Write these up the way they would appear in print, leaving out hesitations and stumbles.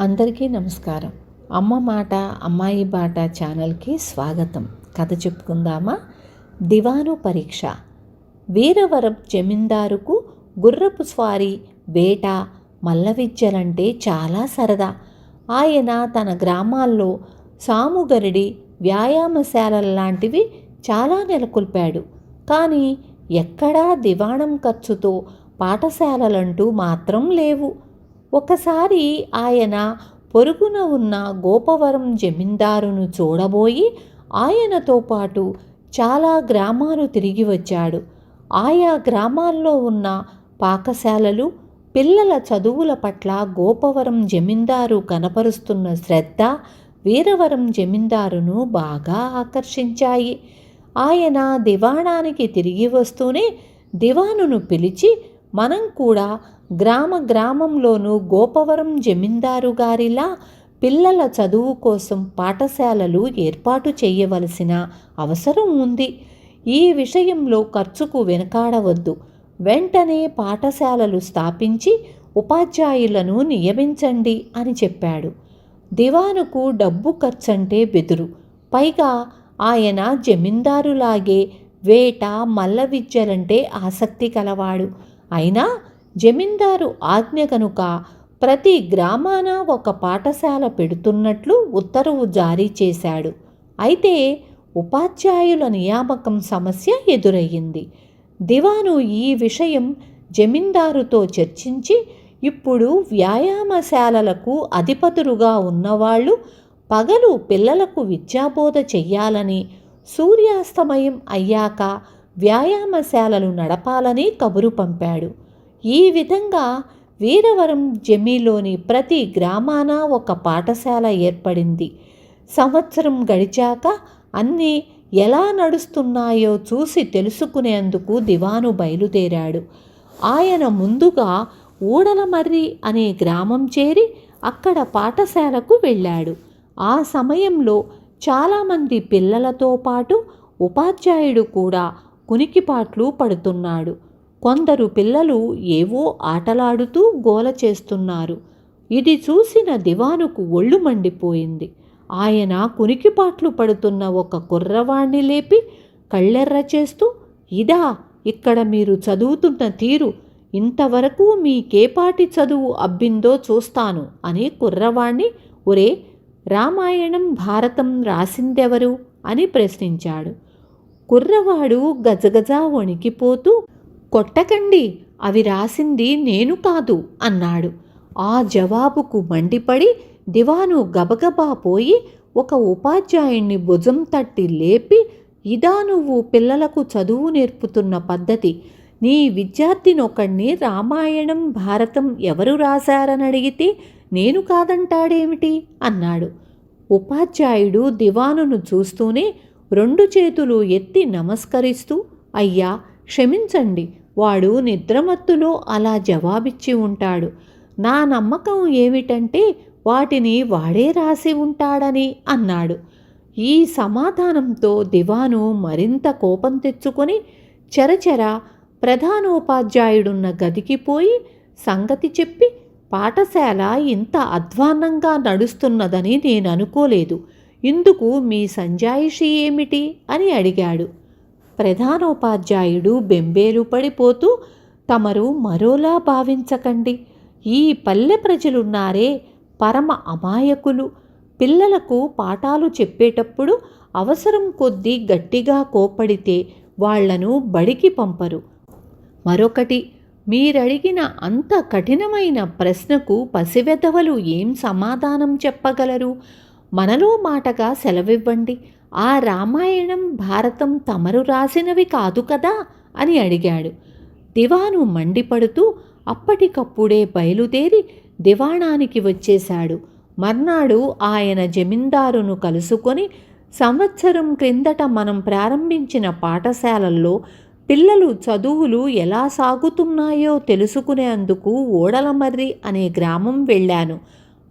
అందరికీ నమస్కారం. అమ్మ మాట అమ్మాయి బాట ఛానల్కి స్వాగతం. కథ చెప్పుకుందామా? దివాను పరీక్ష. వీరవరం జమీందారుకు గుర్రపు స్వారీ, వేట, మల్ల విద్యలంటే చాలా సరదా. ఆయన తన గ్రామాల్లో సాముగరిడి, వ్యాయామశాలలాంటివి చాలా నెలకొల్పాడు. కానీ ఎక్కడా దివాణం ఖర్చుతో పాఠశాలలంటూ మాత్రం లేవు. ఒకసారి ఆయన పొరుగున ఉన్న గోపవరం జమీందారును చూడబోయి ఆయనతో పాటు చాలా గ్రామాలు తిరిగి వచ్చాడు. ఆయా గ్రామాల్లో ఉన్న పాఠశాలలు, పిల్లల చదువుల పట్ల గోపవరం జమీందారు కనపరుస్తున్న శ్రద్ధ వీరవరం జమీందారును బాగా ఆకర్షించాయి. ఆయన దివాణానికి తిరిగి వస్తూనే దివానును పిలిచి, మనం కూడా గ్రామంలోనూ గోపవరం జమీందారు గారిలా పిల్లల చదువు కోసం పాఠశాలలు ఏర్పాటు చేయవలసిన అవసరం ఉంది. ఈ విషయంలో ఖర్చుకు వెనకాడవద్దు. వెంటనే పాఠశాలలు స్థాపించి ఉపాధ్యాయులను నియమించండి అని చెప్పాడు. దివానుకు డబ్బు ఖర్చంటే బెదురు. పైగా ఆయన జమీందారులాగే వేట, మల్ల విద్యలంటే ఆసక్తి కలవాడు. అయినా జమీందారు ఆజ్ఞ కనుక ప్రతి గ్రామాన ఒక పాఠశాల పెడుతున్నట్లు ఉత్తర్వు జారీ చేశాడు. అయితే ఉపాధ్యాయుల నియామకం సమస్య ఎదురయ్యింది. దివాను ఈ విషయం జమీందారుతో చర్చించి, ఇప్పుడు వ్యాయామశాలలకు అధిపతులుగా ఉన్నవాళ్ళు పగలు పిల్లలకు విద్యాబోధ చెయ్యాలని, సూర్యాస్తమయం అయ్యాక వ్యాయామశాలలు నడపాలని కబురు పంపాడు. ఈ విధంగా వీరవరం జమీలోని ప్రతి గ్రామాన ఒక పాఠశాల ఏర్పడింది. సంవత్సరం గడిచాక అన్నీ ఎలా నడుస్తున్నాయో చూసి తెలుసుకునేందుకు దివాను బయలుదేరాడు. ఆయన ముందుగా ఊడలమర్రి అనే గ్రామం చేరి అక్కడ పాఠశాలకు వెళ్ళాడు. ఆ సమయంలో చాలామంది పిల్లలతో పాటు ఉపాధ్యాయుడు కూడా కునికిపాట్లు పడుతున్నాడు. కొందరు పిల్లలు ఏవో ఆటలాడుతూ గోల చేస్తున్నారు. ఇది చూసిన దివానుకు ఒళ్ళు మండిపోయింది. ఆయన కునికిపాట్లు పడుతున్న ఒక కుర్రవాణ్ణి లేపి కళ్ళెర్ర చేస్తూ, ఇదా ఇక్కడ మీరు చదువుతున్న తీరు, ఇంతవరకు మీకేపాటి చదువు అబ్బిందో చూస్తాను అని కుర్రవాణ్ణి, ఒరే, రామాయణం భారతం రాసిందెవరు అని ప్రశ్నించాడు. కుర్రవాడు గజగజా వణికిపోతూ, కొట్టకండి, అవి రాసింది నేను కాదు అన్నాడు. ఆ జవాబుకు మండిపడి దివాను గబగబా పోయి ఒక ఉపాధ్యాయుణ్ణి భుజం తట్టి లేపి, ఇదా నువ్వు పిల్లలకు చదువు నేర్పుతున్న పద్ధతి, నీ విద్యార్థినొకణ్ణి రామాయణం భారతం ఎవరు రాశారని అడిగితే నేను కాదంటాడేమిటి అన్నాడు. ఉపాధ్యాయుడు దివానును చూస్తూనే రెండు చేతులు ఎత్తి నమస్కరిస్తూ, అయ్యా క్షమించండి, వాడు నిద్రమత్తులో అలా జవాబిచ్చి ఉంటాడు. నా నమ్మకం ఏమిటంటే వాటిని వాడే రాసి ఉంటాడని అన్నాడు. ఈ సమాధానంతో దివాను మరింత కోపం తెచ్చుకొని చెరచెర ప్రధానోపాధ్యాయుడున్న గదికి పోయి సంగతి చెప్పి, పాఠశాల ఇంత అధ్వాన్నంగా నడుస్తున్నదని నేను అనుకోలేదు. ఇందుకు మీ సంజాయిషి ఏమిటి అని అడిగాడు. ప్రధానోపాధ్యాయుడు బెంబేలు పడిపోతూ, తమరు మరోలా భావించకండి. ఈ పల్లె ప్రజలున్నారే, పరమ అమాయకులు. పిల్లలకు పాఠాలు చెప్పేటప్పుడు అవసరం కొద్దీ గట్టిగా కోపడితే వాళ్లను బడికి పంపరు. మరొకటి, మీరడిగిన అంత కఠినమైన ప్రశ్నకు పసివెదవలు ఏం సమాధానం చెప్పగలరు? మనలో మాటగా సెలవివ్వండి. ఆ రామాయణం భారతం తమరు రాసినవి కాదు కదా అని అడిగాడు. దివాను మండిపడుతూ అప్పటికప్పుడే బయలుదేరి దివాణానికి వచ్చేశాడు. మర్నాడు ఆయన జమీందారును కలుసుకొని, సంవత్సరం క్రిందట మనం ప్రారంభించిన పాఠశాలల్లో పిల్లలు చదువులు ఎలా సాగుతున్నాయో తెలుసుకునేందుకు ఓడలమర్రి అనే గ్రామం వెళ్ళాను.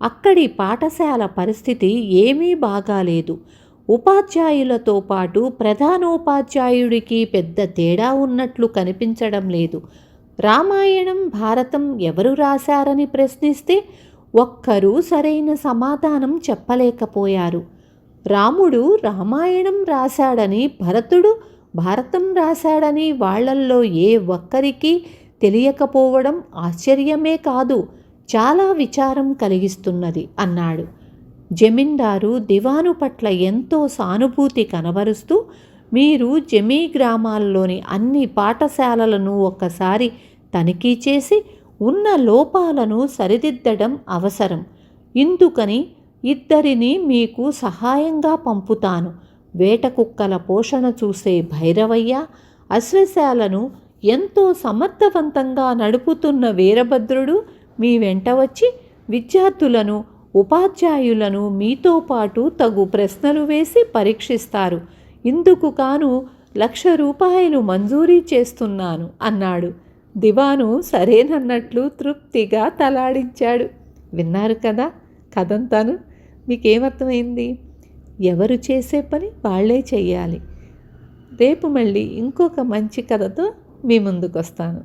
అక్కడి పాఠశాల పరిస్థితి ఏమీ బాగాలేదు. ఉపాధ్యాయులతో పాటు ప్రధానోపాధ్యాయుడికి పెద్ద తేడా ఉన్నట్లు కనిపించడం లేదు. రామాయణం భారతం ఎవరు రాశారని ప్రశ్నిస్తే ఒక్కరూ సరైన సమాధానం చెప్పలేకపోయారు. రాముడు రామాయణం రాశాడని, భరతుడు భారతం రాశాడని వాళ్ళల్లో ఏ ఒక్కరికి తెలియకపోవడం ఆశ్చర్యమే కాదు, చాలా విచారం కలిగిస్తున్నది అన్నాడు. జమీందారు దివాను పట్ల ఎంతో సానుభూతి కనబరుస్తూ, మీరు జమీ గ్రామాల్లోని అన్ని పాఠశాలలను ఒక్కసారి తనిఖీ చేసి ఉన్న లోపాలను సరిదిద్దడం అవసరం. ఇందుకని ఇద్దరిని మీకు సహాయంగా పంపుతాను. వేటకుక్కల పోషణ చూసే భైరవయ్య, అశ్వశాలను ఎంతో సమర్థవంతంగా నడుపుతున్న వీరభద్రుడు మీ వెంట వచ్చి విద్యార్థులను, ఉపాధ్యాయులను మీతో పాటు తగు ప్రశ్నలు వేసి పరీక్షిస్తారు. ఇందుకు కాను 1,00,000 రూపాయలు మంజూరీ చేస్తున్నాను అన్నాడు. దివాను సరేనన్నట్లు తృప్తిగా తలాడించాడు. విన్నారు కదా కథంతాను? మీకేమర్థమైంది? ఎవరు చేసే పని వాళ్ళే చెయ్యాలి. రేపు మళ్ళీ ఇంకొక మంచి కథతో మీ ముందుకు వస్తాను.